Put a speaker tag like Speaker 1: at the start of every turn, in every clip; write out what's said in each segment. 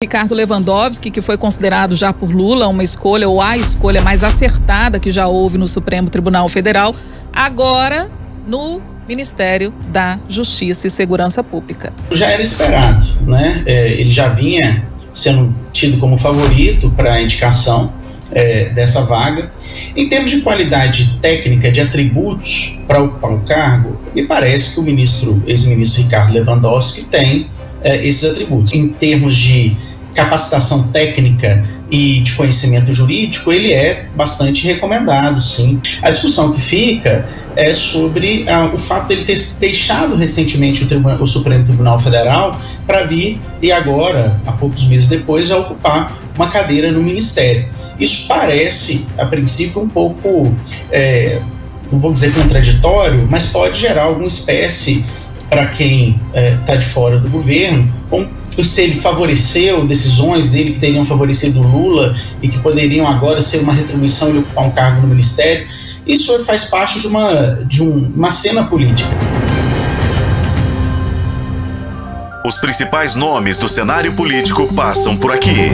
Speaker 1: Ricardo Lewandowski, que foi considerado já por Lula uma escolha ou a escolha mais acertada que já houve no Supremo Tribunal Federal, agora no Ministério da Justiça e Segurança Pública.
Speaker 2: Já era esperado, né? Ele já vinha sendo tido como favorito para a indicação dessa vaga. Em termos de qualidade técnica, de atributos para ocupar o cargo, me parece que o ex-ministro Ricardo Lewandowski tem esses atributos. Em termos de capacitação técnica e de conhecimento jurídico, ele é bastante recomendado, sim. A discussão que fica é sobre o fato dele ter deixado recentemente o Supremo Tribunal Federal para vir e agora, há poucos meses depois, já ocupar uma cadeira no Ministério. Isso parece, a princípio, um pouco, não vou dizer contraditório, mas pode gerar alguma espécie, para quem está de fora do governo, como se ele favoreceu decisões dele que teriam favorecido Lula e que poderiam agora ser uma retribuição e ocupar um cargo no Ministério. Isso faz parte de uma cena política.
Speaker 3: Os principais nomes do cenário político passam por aqui.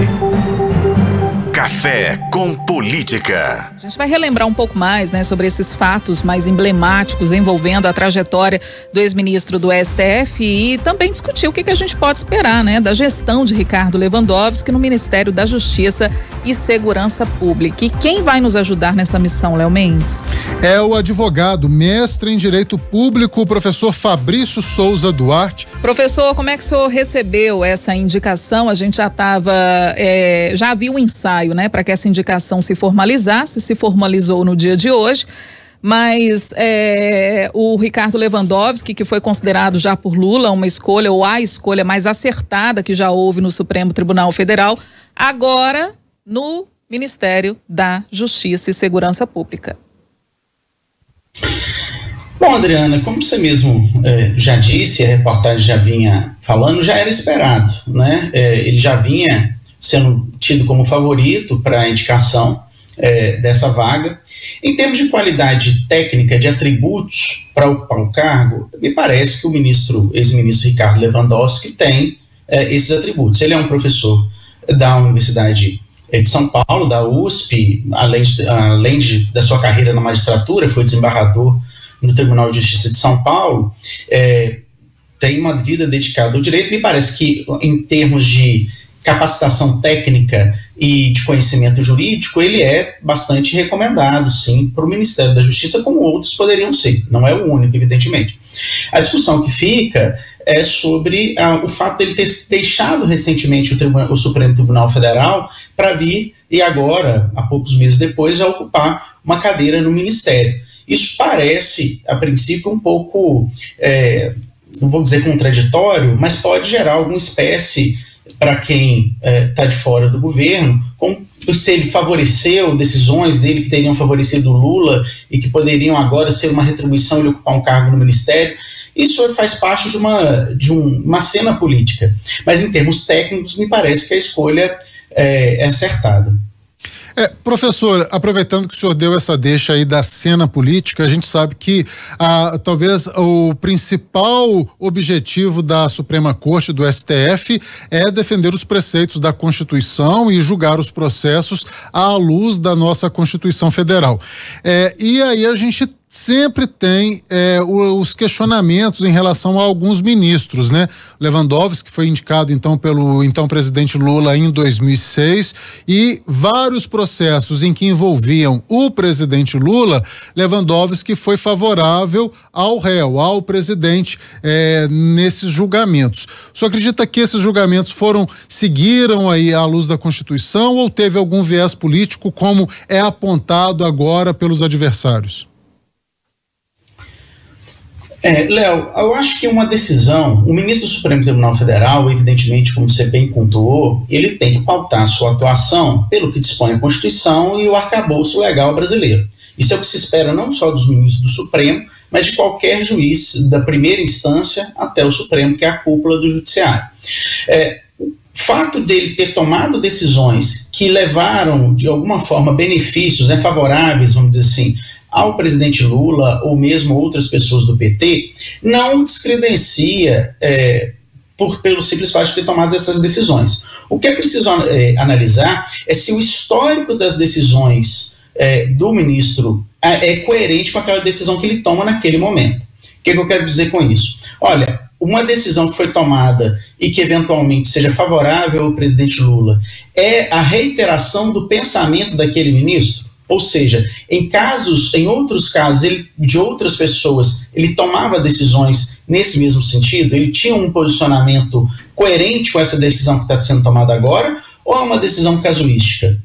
Speaker 3: Café com Política.
Speaker 1: A gente vai relembrar um pouco mais, sobre esses fatos mais emblemáticos envolvendo a trajetória do ex-ministro do STF e também discutir o que a gente pode esperar, da gestão de Ricardo Lewandowski no Ministério da Justiça e Segurança Pública. E quem vai nos ajudar nessa missão, Léo Mendes?
Speaker 4: É o advogado, mestre em Direito Público, o professor Fabrício Souza Duarte.
Speaker 1: Professor, como é que o senhor recebeu essa indicação? A gente já havia um ensaio, para que essa indicação se formalizasse, se formalizou no dia de hoje, mas o Ricardo Lewandowski, que foi considerado já por Lula uma escolha ou a escolha mais acertada que já houve no Supremo Tribunal Federal, agora no Ministério da Justiça e Segurança Pública.
Speaker 2: Bom, Adriana, como você mesmo já disse, a reportagem já vinha falando, já era esperado, ele já vinha sendo tido como favorito para a indicação dessa vaga. Em termos de qualidade técnica, de atributos para ocupar o cargo, me parece que o ex-ministro Ricardo Lewandowski tem esses atributos. Ele é um professor da Universidade de São Paulo, da USP, além da sua carreira na magistratura, foi desembargador no Tribunal de Justiça de São Paulo, tem uma vida dedicada ao direito. Me parece que, em termos de capacitação técnica e de conhecimento jurídico, ele é bastante recomendado, sim, para o Ministério da Justiça, como outros poderiam ser. Não é o único, evidentemente. A discussão que fica é sobre o fato dele ter deixado recentemente o Supremo Tribunal Federal para vir e agora, há poucos meses depois, já ocupar uma cadeira no Ministério. Isso parece, a princípio, um pouco, não vou dizer contraditório, mas pode gerar alguma espécie, para quem está de fora do governo, como se ele favoreceu decisões dele que teriam favorecido Lula e que poderiam agora ser uma retribuição e ocupar um cargo no Ministério. Isso faz parte de uma cena política. Mas, em termos técnicos, me parece que a escolha é acertada.
Speaker 4: Professor, aproveitando que o senhor deu essa deixa aí da cena política, a gente sabe que talvez o principal objetivo da Suprema Corte, do STF, é defender os preceitos da Constituição e julgar os processos à luz da nossa Constituição Federal. E aí a gente sempre tem os questionamentos em relação a alguns ministros, Lewandowski, que foi indicado então pelo então presidente Lula em 2006, e vários processos em que envolviam o presidente Lula, Lewandowski foi favorável ao réu, ao presidente, nesses julgamentos. O senhor acredita que esses julgamentos seguiram aí à luz da Constituição ou teve algum viés político, como é apontado agora pelos adversários?
Speaker 2: Léo, eu acho que uma decisão, o ministro do Supremo Tribunal Federal, evidentemente, como você bem pontuou, ele tem que pautar a sua atuação pelo que dispõe a Constituição e o arcabouço legal brasileiro. Isso é o que se espera não só dos ministros do Supremo, mas de qualquer juiz da primeira instância até o Supremo, que é a cúpula do Judiciário. O fato dele ter tomado decisões que levaram, de alguma forma, benefícios favoráveis, vamos dizer assim, ao presidente Lula ou mesmo outras pessoas do PT, não descredencia pelo simples fato de ter tomado essas decisões. O que é preciso analisar é se o histórico das decisões do ministro é coerente com aquela decisão que ele toma naquele momento. O que eu quero dizer com isso? Olha, uma decisão que foi tomada e que eventualmente seja favorável ao presidente Lula é a reiteração do pensamento daquele ministro? Ou seja, em outros casos de outras pessoas, ele tomava decisões nesse mesmo sentido? Ele tinha um posicionamento coerente com essa decisão que está sendo tomada agora? Ou é uma decisão casuística?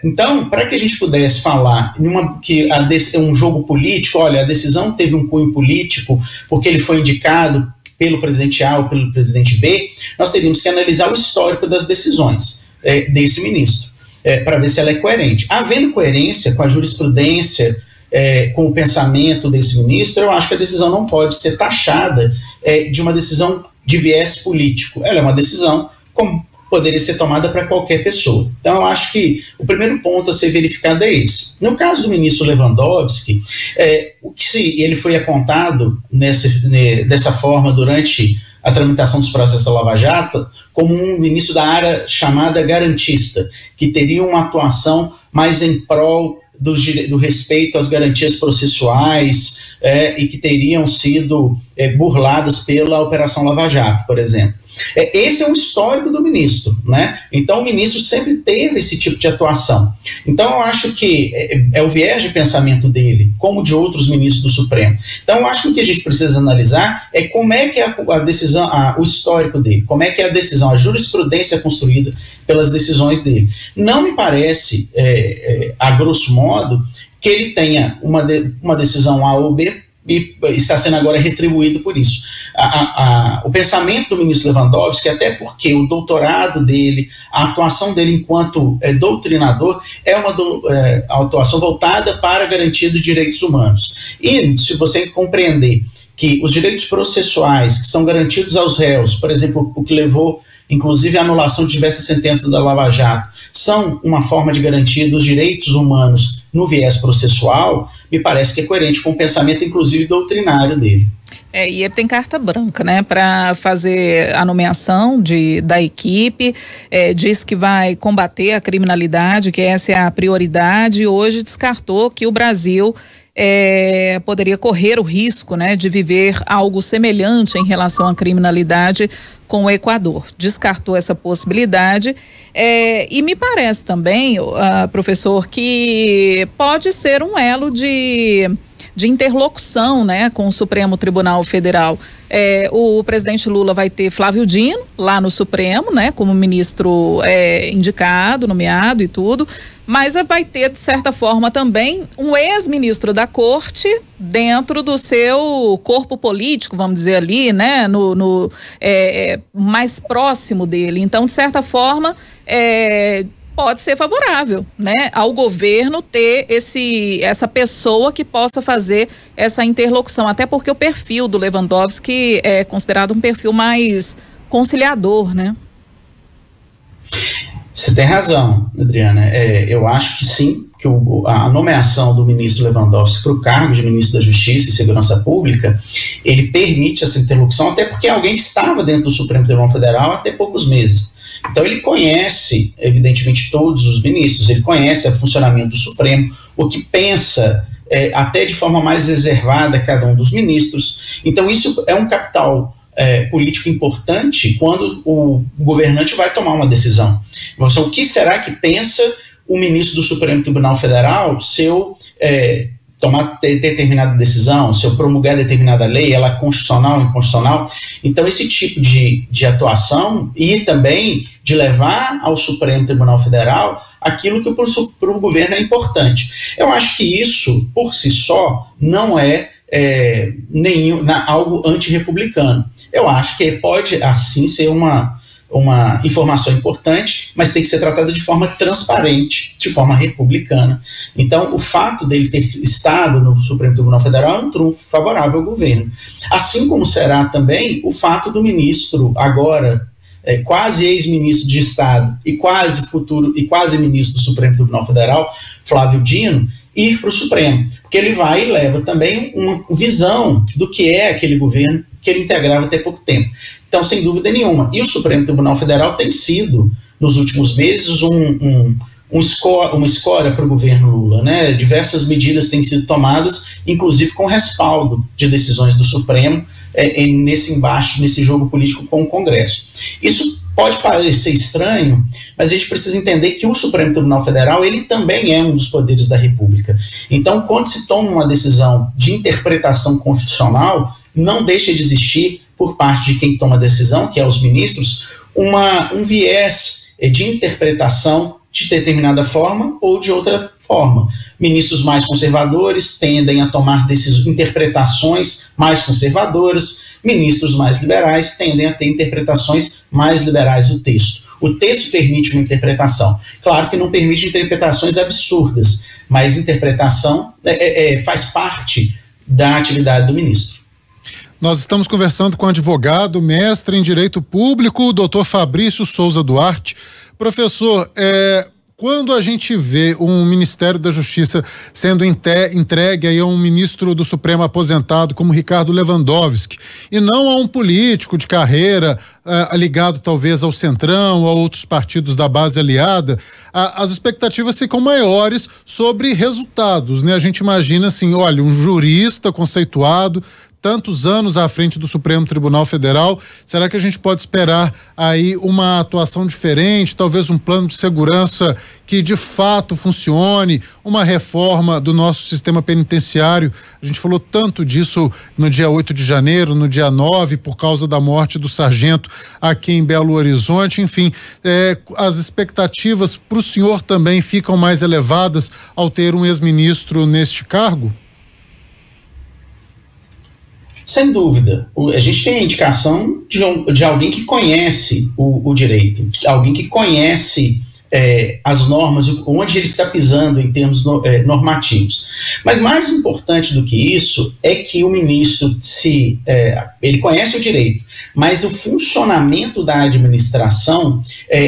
Speaker 2: Então, para que a gente pudesse falar que é um jogo político, olha, a decisão teve um cunho político porque ele foi indicado pelo presidente A ou pelo presidente B, nós teríamos que analisar o histórico das decisões desse ministro, para ver se ela é coerente. Havendo coerência com a jurisprudência, com o pensamento desse ministro, eu acho que a decisão não pode ser taxada de uma decisão de viés político. Ela é uma decisão como poderia ser tomada para qualquer pessoa. Então, eu acho que o primeiro ponto a ser verificado é esse. No caso do ministro Lewandowski, se ele foi apontado dessa forma durante a tramitação dos processos da Lava Jato como um ministro da área chamada garantista, que teria uma atuação mais em prol do respeito às garantias processuais e que teriam sido burladas pela Operação Lava Jato, por exemplo. Esse é um histórico do ministro, né? Então o ministro sempre teve esse tipo de atuação. Então eu acho que é o viés de pensamento dele, como de outros ministros do Supremo. Então eu acho que o que a gente precisa analisar é como é que é a decisão, o histórico dele, como é que é a decisão, a jurisprudência construída pelas decisões dele. Não me parece, a grosso modo, que ele tenha uma decisão A ou B e está sendo agora retribuído por isso. O pensamento do ministro Lewandowski, até porque o doutorado dele, a atuação dele enquanto doutrinador, é uma atuação voltada para a garantia dos direitos humanos. E se você compreender que os direitos processuais que são garantidos aos réus, por exemplo, o que levou inclusive a anulação de diversas sentenças da Lava Jato, são uma forma de garantia dos direitos humanos no viés processual, me parece que é coerente com o pensamento, inclusive, doutrinário dele.
Speaker 1: E ele tem carta branca, né, para fazer a nomeação da equipe, diz que vai combater a criminalidade, que essa é a prioridade, e hoje descartou que o Brasil poderia correr o risco, né, de viver algo semelhante em relação à criminalidade com o Equador. Descartou essa possibilidade e me parece também, professor, que pode ser um elo de interlocução, né, com o Supremo Tribunal Federal. O presidente Lula vai ter Flávio Dino lá no Supremo, né, como ministro indicado, nomeado e tudo, mas vai ter, de certa forma, também um ex-ministro da Corte dentro do seu corpo político, vamos dizer ali, né, mais próximo dele. Então, de certa forma, pode ser favorável, né, ao governo ter essa pessoa que possa fazer essa interlocução, até porque o perfil do Lewandowski é considerado um perfil mais conciliador, né?
Speaker 2: Você tem razão, Adriana. Eu acho que sim, que a nomeação do ministro Lewandowski para o cargo de ministro da Justiça e Segurança Pública, ele permite essa interlocução, até porque é alguém que estava dentro do Supremo Tribunal Federal há até poucos meses. Então ele conhece, evidentemente, todos os ministros, ele conhece o funcionamento do Supremo, o que pensa até de forma mais reservada cada um dos ministros. Então isso é um capital político importante quando o governante vai tomar uma decisão. Então, o que será que pensa o ministro do Supremo Tribunal Federal se eu tomar determinada decisão, se eu promulgar determinada lei, ela é constitucional ou inconstitucional? Então esse tipo de atuação e também de levar ao Supremo Tribunal Federal aquilo que para o governo é importante. Eu acho que isso, por si só, não é algo antirrepublicano. Eu acho que pode, assim, ser uma informação importante, mas tem que ser tratada de forma transparente, de forma republicana. Então, o fato dele ter estado no Supremo Tribunal Federal é um trunfo favorável ao governo. Assim como será também o fato do ministro, agora quase ex-ministro de Estado e quase futuro e quase ministro do Supremo Tribunal Federal, Flávio Dino, ir para o Supremo, porque ele vai e leva também uma visão do que é aquele governo que ele integrava até pouco tempo. Então, sem dúvida nenhuma. E o Supremo Tribunal Federal tem sido, nos últimos meses, uma escória para o governo Lula, né? Diversas medidas têm sido tomadas, inclusive com respaldo de decisões do Supremo, nesse embate, nesse jogo político com o Congresso. Isso pode parecer estranho, mas a gente precisa entender que o Supremo Tribunal Federal, ele também é um dos poderes da República. Então, quando se toma uma decisão de interpretação constitucional, não deixa de existir, por parte de quem toma a decisão, que é os ministros, um viés de interpretação de determinada forma ou de outra forma. Ministros mais conservadores tendem a tomar interpretações mais conservadoras, ministros mais liberais tendem a ter interpretações mais liberais do texto. O texto permite uma interpretação. Claro que não permite interpretações absurdas, mas interpretação faz parte da atividade do ministro.
Speaker 4: Nós estamos conversando com o advogado, mestre em Direito Público, o doutor Fabrício Souza Duarte. Professor, quando a gente vê um Ministério da Justiça sendo entregue aí a um ministro do Supremo aposentado como Ricardo Lewandowski, e não a um político de carreira ligado talvez ao Centrão, a outros partidos da base aliada, as expectativas ficam maiores sobre resultados, né? A gente imagina assim, olha, um jurista conceituado, tantos anos à frente do Supremo Tribunal Federal, será que a gente pode esperar aí uma atuação diferente, talvez um plano de segurança que de fato funcione, uma reforma do nosso sistema penitenciário? A gente falou tanto disso no dia 8 de janeiro, no dia 9, por causa da morte do sargento aqui em Belo Horizonte. Enfim, as expectativas para o senhor também ficam mais elevadas ao ter um ex-ministro neste cargo?
Speaker 2: Sem dúvida. A gente tem a indicação de alguém que conhece o direito, alguém que conhece as normas, onde ele está pisando em termos normativos. Mas mais importante do que isso é que o ministro, ele conhece o direito, mas o funcionamento da administração,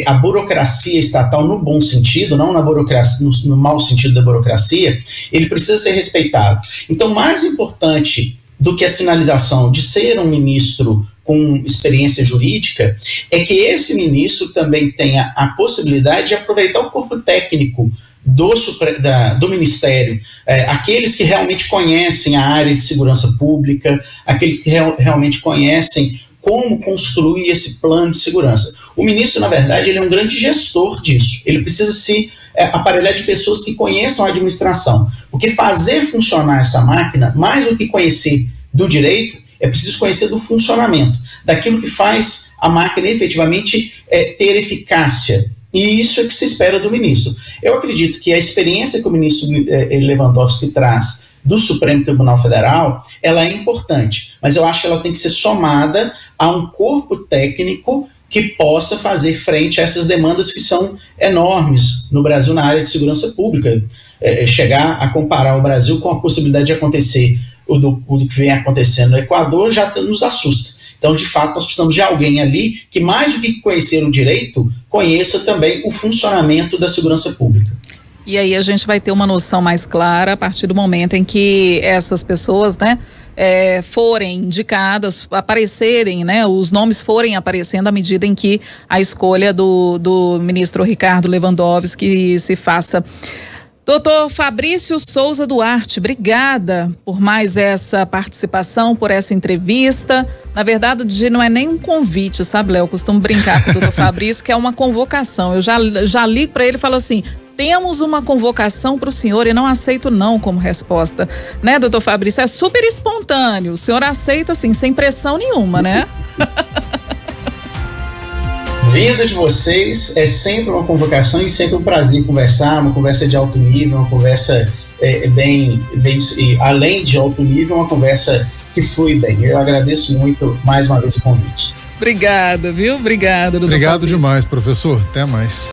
Speaker 2: a burocracia estatal no bom sentido, não na burocracia, no mau sentido da burocracia, ele precisa ser respeitado. Então, mais importante do que a sinalização de ser um ministro com experiência jurídica, é que esse ministro também tenha a possibilidade de aproveitar o corpo técnico do Ministério, aqueles que realmente conhecem a área de segurança pública, aqueles que realmente conhecem como construir esse plano de segurança. O ministro, na verdade, ele é um grande gestor disso. Ele precisa se aparelhar de pessoas que conheçam a administração. Porque fazer funcionar essa máquina, mais do que conhecer do direito, é preciso conhecer do funcionamento, daquilo que faz a máquina efetivamente ter eficácia. E isso é que se espera do ministro. Eu acredito que a experiência que o ministro Lewandowski traz do Supremo Tribunal Federal, ela é importante, mas eu acho que ela tem que ser somada a um corpo técnico que possa fazer frente a essas demandas que são enormes no Brasil na área de segurança pública. Chegar a comparar o Brasil com a possibilidade de acontecer o do que vem acontecendo no Equador já nos assusta. Então, de fato, nós precisamos de alguém ali que, mais do que conhecer o direito, conheça também o funcionamento da segurança pública.
Speaker 1: E aí a gente vai ter uma noção mais clara a partir do momento em que essas pessoas, né, forem indicadas, aparecerem, né, os nomes forem aparecendo à medida em que a escolha do ministro Ricardo Lewandowski se faça. Doutor Fabrício Souza Duarte, obrigada por mais essa participação, por essa entrevista. Na verdade, não é nem um convite, sabe, Léo? Eu costumo brincar com o doutor Fabrício, que é uma convocação. Eu já ligo para ele e falo assim: temos uma convocação para o senhor e não aceito não como resposta. Né, doutor Fabrício? É super espontâneo. O senhor aceita, assim, sem pressão nenhuma, né?
Speaker 2: Vinda de vocês é sempre uma convocação e sempre um prazer conversar, uma conversa de alto nível, uma conversa bem, além de alto nível, uma conversa que flui bem. Eu agradeço muito mais uma vez o convite.
Speaker 1: Obrigada, viu? Obrigada, doutor
Speaker 4: Obrigado
Speaker 1: Fabrício.
Speaker 4: demais, professor. Até mais.